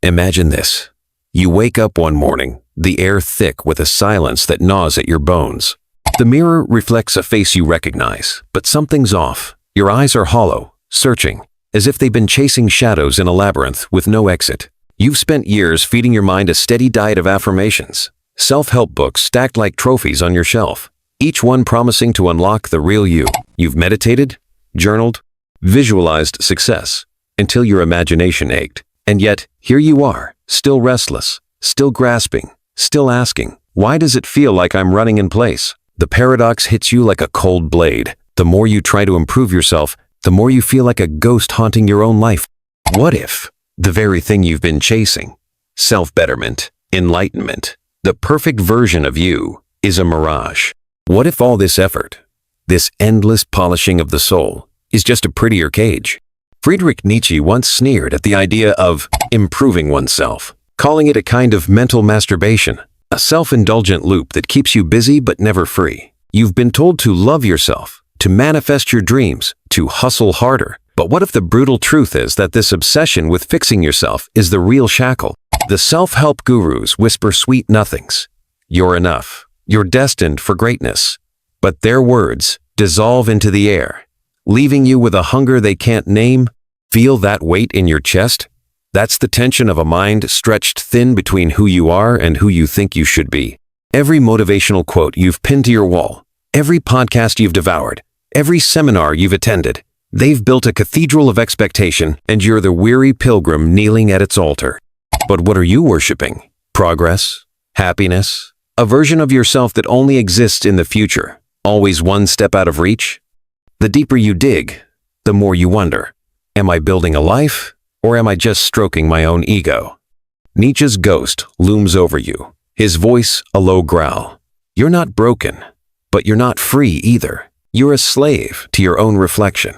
Imagine this. You wake up one morning, the air thick with a silence that gnaws at your bones. The mirror reflects a face you recognize, but something's off. Your eyes are hollow, searching, as if they've been chasing shadows in a labyrinth with no exit. You've spent years feeding your mind a steady diet of affirmations, self-help books stacked like trophies on your shelf, each one promising to unlock the real you. You've meditated, journaled, visualized success, until your imagination ached. And yet, here you are, still restless, still grasping, still asking, why does it feel like I'm running in place? The paradox hits you like a cold blade. The more you try to improve yourself, the more you feel like a ghost haunting your own life. What if the very thing you've been chasing, self-betterment, enlightenment, the perfect version of you, is a mirage? What if all this effort, this endless polishing of the soul, is just a prettier cage? Friedrich Nietzsche once sneered at the idea of improving oneself, calling it a kind of mental masturbation, a self-indulgent loop that keeps you busy but never free. You've been told to love yourself, to manifest your dreams, to hustle harder. But what if the brutal truth is that this obsession with fixing yourself is the real shackle? The self-help gurus whisper sweet nothings. You're enough. You're destined for greatness. But their words dissolve into the air, leaving you with a hunger they can't name. Feel that weight in your chest? That's the tension of a mind stretched thin between who you are and who you think you should be. Every motivational quote you've pinned to your wall, every podcast you've devoured, every seminar you've attended, they've built a cathedral of expectation, and you're the weary pilgrim kneeling at its altar. But what are you worshiping? Progress? Happiness? A version of yourself that only exists in the future, always one step out of reach? The deeper you dig, the more you wonder, am I building a life, or am I just stroking my own ego? Nietzsche's ghost looms over you, his voice a low growl. You're not broken, but you're not free either. You're a slave to your own reflection.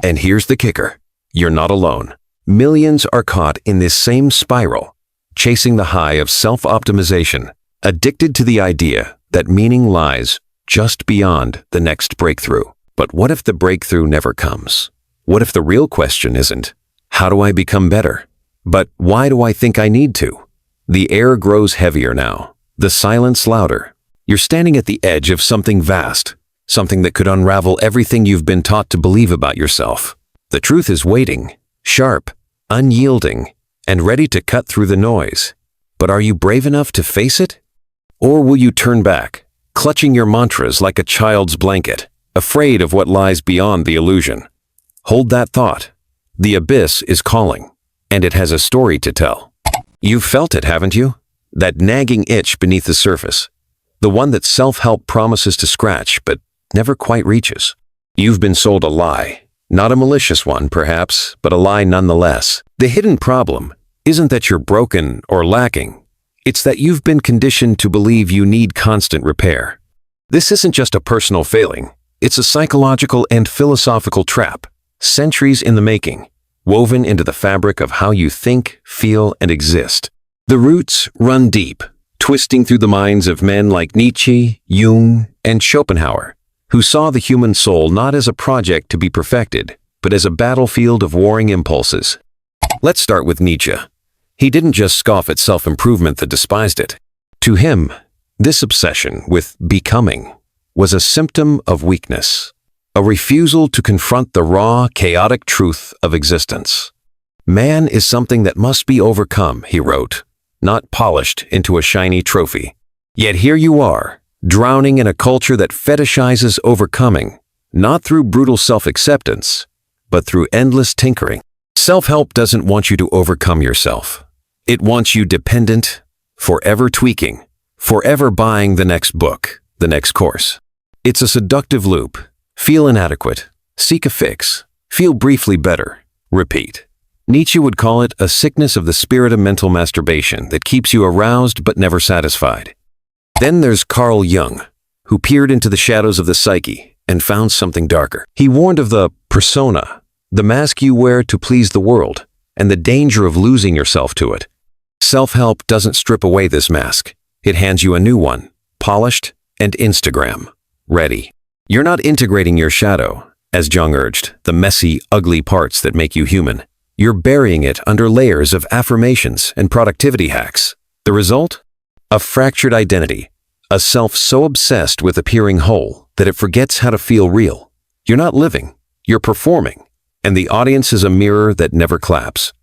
And here's the kicker. You're not alone. Millions are caught in this same spiral, chasing the high of self-optimization, addicted to the idea that meaning lies just beyond the next breakthrough. But what if the breakthrough never comes? What if the real question isn't, how do I become better? But why do I think I need to? The air grows heavier now, the silence louder. You're standing at the edge of something vast, something that could unravel everything you've been taught to believe about yourself. The truth is waiting, sharp, unyielding, and ready to cut through the noise. But are you brave enough to face it? Or will you turn back, clutching your mantras like a child's blanket, afraid of what lies beyond the illusion? Hold that thought. The abyss is calling, and it has a story to tell. You've felt it, haven't you? That nagging itch beneath the surface. The one that self-help promises to scratch, but never quite reaches. You've been sold a lie. Not a malicious one, perhaps, but a lie nonetheless. The hidden problem isn't that you're broken or lacking. It's that you've been conditioned to believe you need constant repair. This isn't just a personal failing. It's a psychological and philosophical trap, centuries in the making, woven into the fabric of how you think, feel, and exist. The roots run deep, twisting through the minds of men like Nietzsche, Jung, and Schopenhauer, who saw the human soul not as a project to be perfected, but as a battlefield of warring impulses. Let's start with Nietzsche. He didn't just scoff at self-improvement that despised it. To him, this obsession with becoming was a symptom of weakness, a refusal to confront the raw, chaotic truth of existence. Man is something that must be overcome, he wrote, not polished into a shiny trophy. Yet here you are, drowning in a culture that fetishizes overcoming, not through brutal self-acceptance, but through endless tinkering. Self-help doesn't want you to overcome yourself. It wants you dependent, forever tweaking, forever buying the next book, the next course. It's a seductive loop. Feel inadequate, seek a fix, feel briefly better, repeat. Nietzsche would call it a sickness of the spirit of mental masturbation that keeps you aroused but never satisfied. Then there's Carl Jung, who peered into the shadows of the psyche and found something darker. He warned of the persona, the mask you wear to please the world, and the danger of losing yourself to it. Self-help doesn't strip away this mask. It hands you a new one, polished and Instagram ready. You're not integrating your shadow, as Jung urged, the messy, ugly parts that make you human. You're burying it under layers of affirmations and productivity hacks. The result? A fractured identity, a self so obsessed with appearing whole that it forgets how to feel real. You're not living, you're performing, and the audience is a mirror that never claps.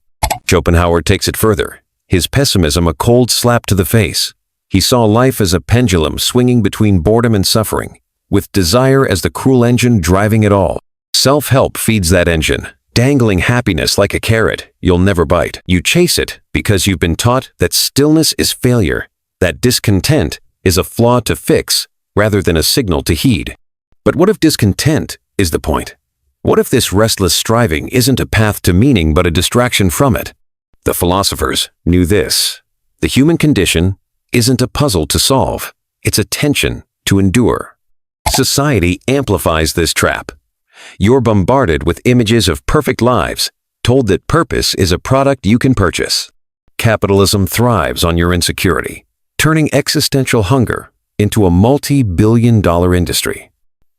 Schopenhauer takes it further, his pessimism a cold slap to the face. He saw life as a pendulum swinging between boredom and suffering, with desire as the cruel engine driving it all. Self-help feeds that engine, dangling happiness like a carrot you'll never bite. You chase it because you've been taught that stillness is failure, that discontent is a flaw to fix rather than a signal to heed. But what if discontent is the point? What if this restless striving isn't a path to meaning but a distraction from it? The philosophers knew this. The human condition isn't a puzzle to solve, it's a tension to endure. Society amplifies this trap. You're bombarded with images of perfect lives, told that purpose is a product you can purchase. Capitalism thrives on your insecurity, turning existential hunger into a multi-billion-dollar industry.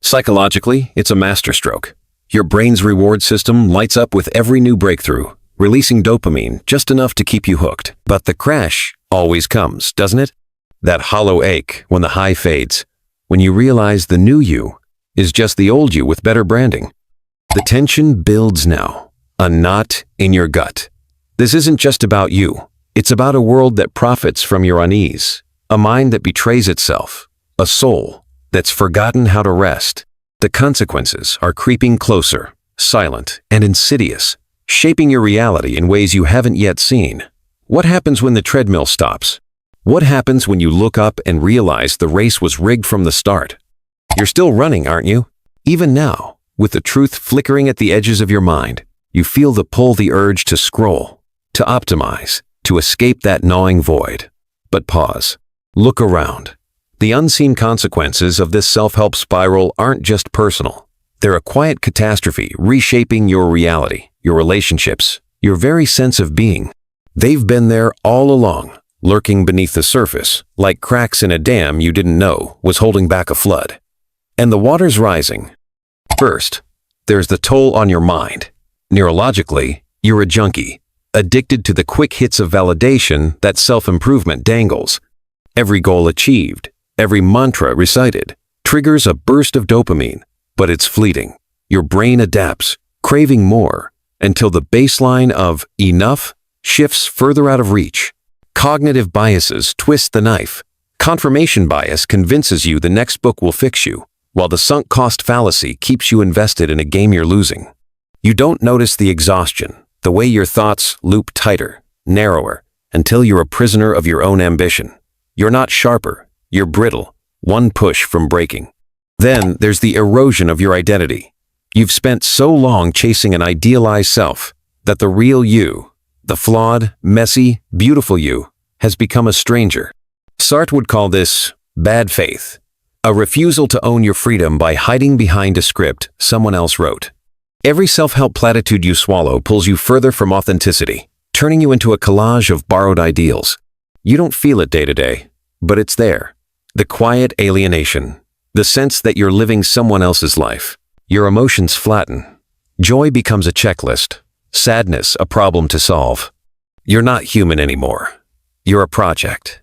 Psychologically, it's a masterstroke. Your brain's reward system lights up with every new breakthrough, releasing dopamine just enough to keep you hooked. But the crash always comes, doesn't it? That hollow ache when the high fades, when you realize the new you is just the old you with better branding. The tension builds now, a knot in your gut. This isn't just about you. It's about a world that profits from your unease, a mind that betrays itself, a soul that's forgotten how to rest. The consequences are creeping closer, silent and insidious, shaping your reality in ways you haven't yet seen. What happens when the treadmill stops? What happens when you look up and realize the race was rigged from the start? You're still running, aren't you? Even now, with the truth flickering at the edges of your mind, you feel the urge to scroll, to optimize, to escape that gnawing void. But pause. Look around. The unseen consequences of this self-help spiral aren't just personal. They're a quiet catastrophe reshaping your reality, your relationships, your very sense of being. They've been there all along, lurking beneath the surface, like cracks in a dam you didn't know was holding back a flood. And the water's rising. First, there's the toll on your mind. Neurologically, you're a junkie, addicted to the quick hits of validation that self-improvement dangles. Every goal achieved, every mantra recited, triggers a burst of dopamine, but it's fleeting. Your brain adapts, craving more, until the baseline of enough shifts further out of reach. Cognitive biases twist the knife. Confirmation bias convinces you the next book will fix you, while the sunk cost fallacy keeps you invested in a game you're losing. You don't notice the exhaustion, the way your thoughts loop tighter, narrower, until you're a prisoner of your own ambition. You're not sharper, you're brittle, one push from breaking. Then there's the erosion of your identity. You've spent so long chasing an idealized self that the real you, the flawed, messy, beautiful you, has become a stranger. Sartre would call this bad faith, a refusal to own your freedom by hiding behind a script someone else wrote. Every self-help platitude you swallow pulls you further from authenticity, turning you into a collage of borrowed ideals. You don't feel it day to day, but it's there. The quiet alienation, the sense that you're living someone else's life. Your emotions flatten. Joy becomes a checklist, sadness a problem to solve. You're not human anymore. You're a project.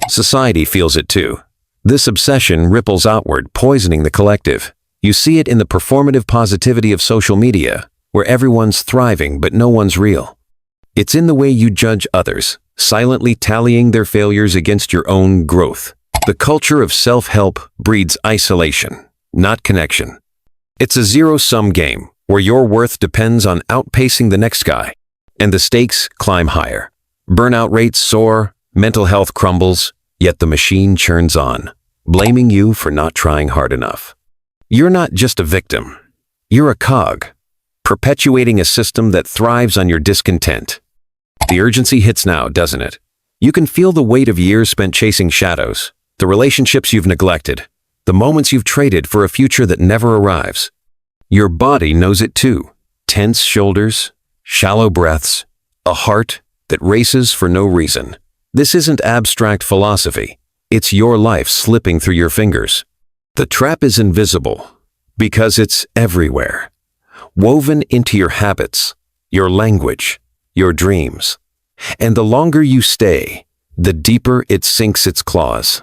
Society feels it too. This obsession ripples outward, poisoning the collective. You see it in the performative positivity of social media, where everyone's thriving but no one's real. It's in the way you judge others, silently tallying their failures against your own growth. The culture of self-help breeds isolation, not connection. It's a zero-sum game, where your worth depends on outpacing the next guy, and the stakes climb higher. Burnout rates soar, mental health crumbles, yet the machine churns on, blaming you for not trying hard enough. You're not just a victim. You're a cog, perpetuating a system that thrives on your discontent. The urgency hits now, doesn't it? You can feel the weight of years spent chasing shadows, the relationships you've neglected, the moments you've traded for a future that never arrives. Your body knows it too. Tense shoulders, shallow breaths, a heart that races for no reason. This isn't abstract philosophy. It's your life slipping through your fingers. The trap is invisible because it's everywhere, woven into your habits, your language, your dreams. And the longer you stay, the deeper it sinks its claws.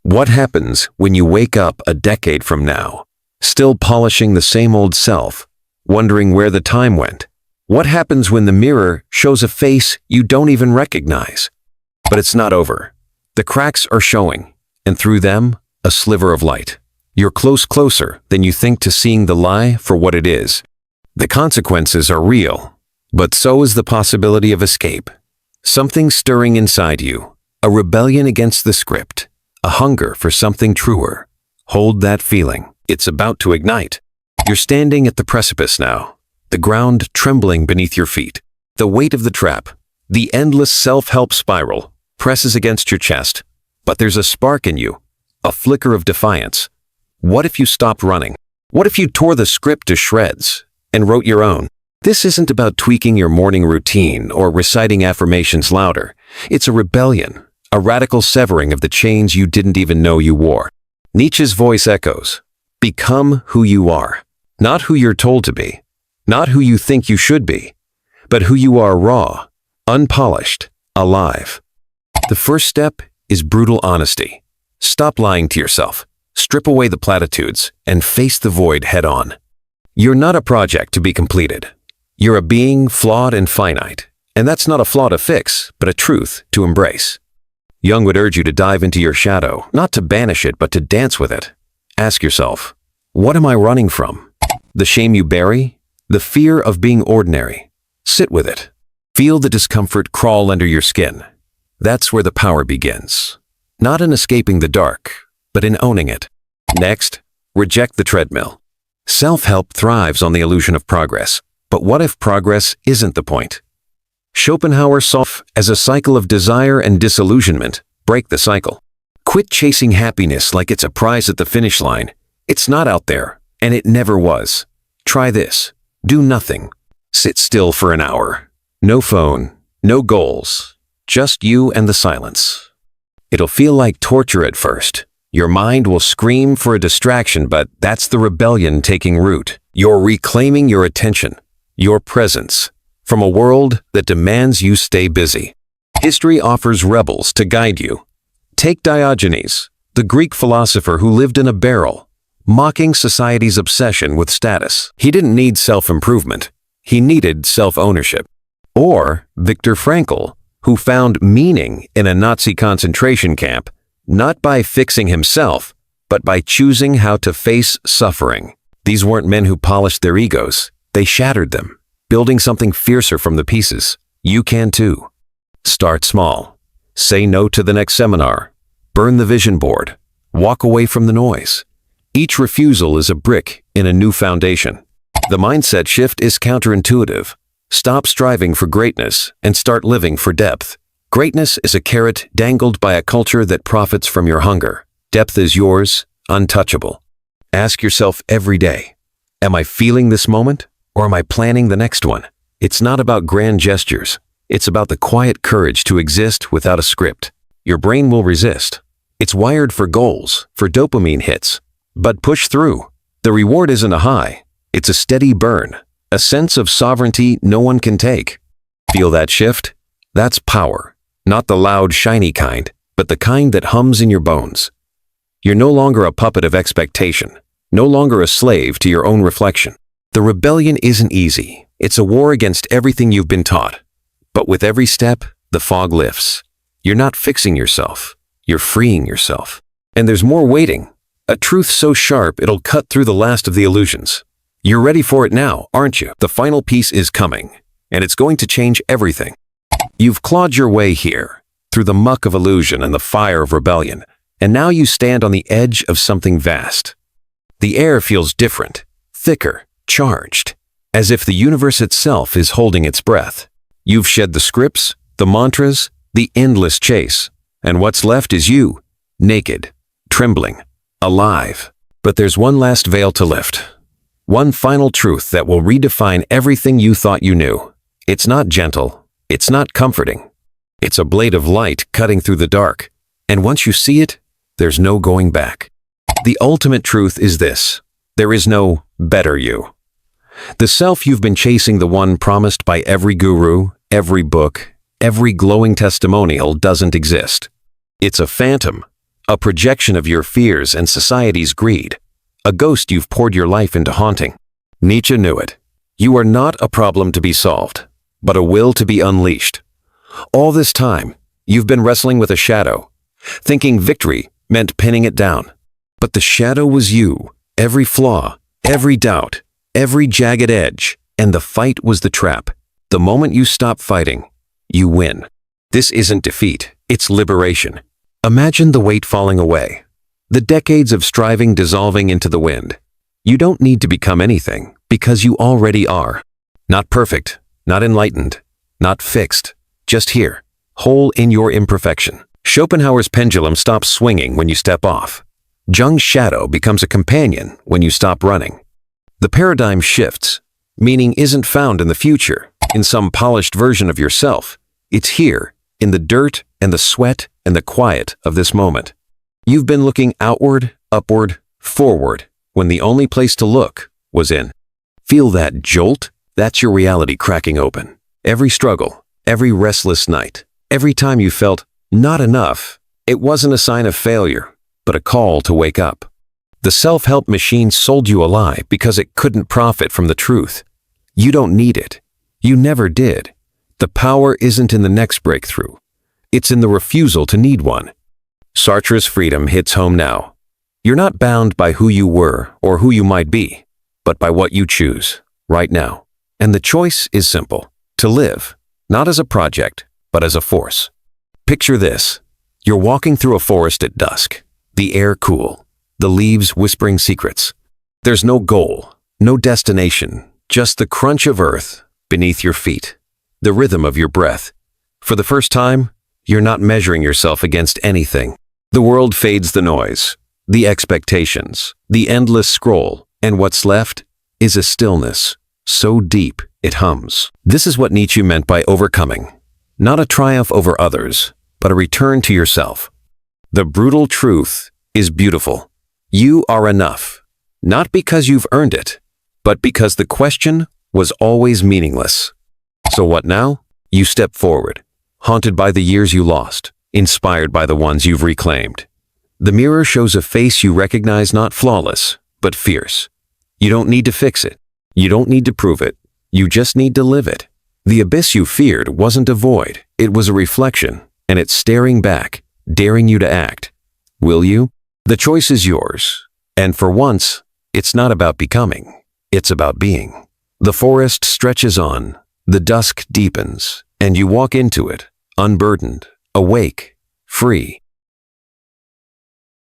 What happens when you wake up a decade from now, still polishing the same old self, wondering where the time went? What happens when the mirror shows a face you don't even recognize? But it's not over. The cracks are showing, and through them, a sliver of light. You're closer than you think to seeing the lie for what it is. The consequences are real, but so is the possibility of escape. Something stirring inside you, a rebellion against the script, a hunger for something truer. Hold that feeling. It's about to ignite. You're standing at the precipice now, the ground trembling beneath your feet. The weight of the trap, the endless self-help spiral, presses against your chest. But there's a spark in you, a flicker of defiance. What if you stopped running? What if you tore the script to shreds and wrote your own? This isn't about tweaking your morning routine or reciting affirmations louder. It's a rebellion, a radical severing of the chains you didn't even know you wore. Nietzsche's voice echoes. Become who you are. Not who you're told to be. Not who you think you should be. But who you are raw, unpolished, alive. The first step is brutal honesty. Stop lying to yourself. Strip away the platitudes and face the void head on. You're not a project to be completed. You're a being flawed and finite. And that's not a flaw to fix, but a truth to embrace. Jung would urge you to dive into your shadow, not to banish it, but to dance with it. Ask yourself, what am I running from? The shame you bury? The fear of being ordinary? Sit with it. Feel the discomfort crawl under your skin. That's where the power begins. Not in escaping the dark, but in owning it. Next, reject the treadmill. Self-help thrives on the illusion of progress. But what if progress isn't the point? Schopenhauer saw it as a cycle of desire and disillusionment. Break the cycle. Quit chasing happiness like it's a prize at the finish line. It's not out there, and it never was. Try this. Do nothing. Sit still for an hour. No phone, no goals, just you and the silence. It'll feel like torture at first. Your mind will scream for a distraction, but that's the rebellion taking root. You're reclaiming your attention, your presence, from a world that demands you stay busy. History offers rebels to guide you. Take Diogenes, the Greek philosopher who lived in a barrel, mocking society's obsession with status. He didn't need self-improvement. He needed self-ownership. Or Viktor Frankl, who found meaning in a Nazi concentration camp, not by fixing himself, but by choosing how to face suffering. These weren't men who polished their egos. They shattered them, building something fiercer from the pieces. You can too. Start small. Say no to the next seminar. Burn the vision board. Walk away from the noise. Each refusal is a brick in a new foundation. The mindset shift is counterintuitive. Stop striving for greatness and start living for depth. Greatness is a carrot dangled by a culture that profits from your hunger. Depth is yours, untouchable. Ask yourself every day, am I feeling this moment or am I planning the next one? It's not about grand gestures. It's about the quiet courage to exist without a script. Your brain will resist. It's wired for goals, for dopamine hits. But push through. The reward isn't a high. It's a steady burn, a sense of sovereignty no one can take. Feel that shift? That's power. Not the loud, shiny kind, but the kind that hums in your bones. You're no longer a puppet of expectation, no longer a slave to your own reflection. The rebellion isn't easy. It's a war against everything you've been taught. But with every step, the fog lifts. You're not fixing yourself. You're freeing yourself. And there's more waiting. A truth so sharp it'll cut through the last of the illusions. You're ready for it now, aren't you? The final piece is coming, and it's going to change everything. You've clawed your way here, through the muck of illusion and the fire of rebellion, and now you stand on the edge of something vast. The air feels different, thicker, charged, as if the universe itself is holding its breath. You've shed the scripts, the mantras, the endless chase, and what's left is you, naked, trembling, alive. But there's one last veil to lift. One final truth that will redefine everything you thought you knew. It's not gentle. It's not comforting. It's a blade of light cutting through the dark. And once you see it, there's no going back. The ultimate truth is this. There is no better you. The self you've been chasing, the one promised by every guru, every book, every glowing testimonial, doesn't exist. It's a phantom, a projection of your fears and society's greed, a ghost you've poured your life into haunting. Nietzsche knew it. You are not a problem to be solved, but a will to be unleashed. All this time, you've been wrestling with a shadow, thinking victory meant pinning it down. But the shadow was you, every flaw, every doubt, every jagged edge, and the fight was the trap. The moment you stop fighting, you win. This isn't defeat, it's liberation. Imagine the weight falling away, the decades of striving dissolving into the wind. You don't need to become anything, because you already are. Not perfect, not enlightened, not fixed, just here, whole in your imperfection. Schopenhauer's pendulum stops swinging when you step off. Jung's shadow becomes a companion when you stop running. The paradigm shifts. Meaning isn't found in the future, in some polished version of yourself. It's here, in the dirt and the sweat and the quiet of this moment. You've been looking outward, upward, forward, when the only place to look was in. Feel that jolt? That's your reality cracking open. Every struggle, every restless night, every time you felt not enough, it wasn't a sign of failure, but a call to wake up. The self-help machine sold you a lie because it couldn't profit from the truth. You don't need it. You never did. The power isn't in the next breakthrough. It's in the refusal to need one. Sartre's freedom hits home now. You're not bound by who you were or who you might be, but by what you choose, right now. And the choice is simple. To live, not as a project, but as a force. Picture this. You're walking through a forest at dusk. The air cool. The leaves whispering secrets. There's no goal, no destination, just the crunch of earth beneath your feet. The rhythm of your breath. For the first time, you're not measuring yourself against anything. The world fades the noise, the expectations, the endless scroll, and what's left is a stillness, so deep it hums. This is what Nietzsche meant by overcoming. Not a triumph over others, but a return to yourself. The brutal truth is beautiful. You are enough, not because you've earned it, but because the question was always meaningless. So what now? You step forward, haunted by the years you lost, inspired by the ones you've reclaimed. The mirror shows a face you recognize, not flawless, but fierce. You don't need to fix it. You don't need to prove it. You just need to live it. The abyss you feared wasn't a void. It was a reflection, and it's staring back, daring you to act. Will you? The choice is yours. And for once, it's not about becoming. It's about being. The forest stretches on. The dusk deepens, and you walk into it, unburdened, awake, free.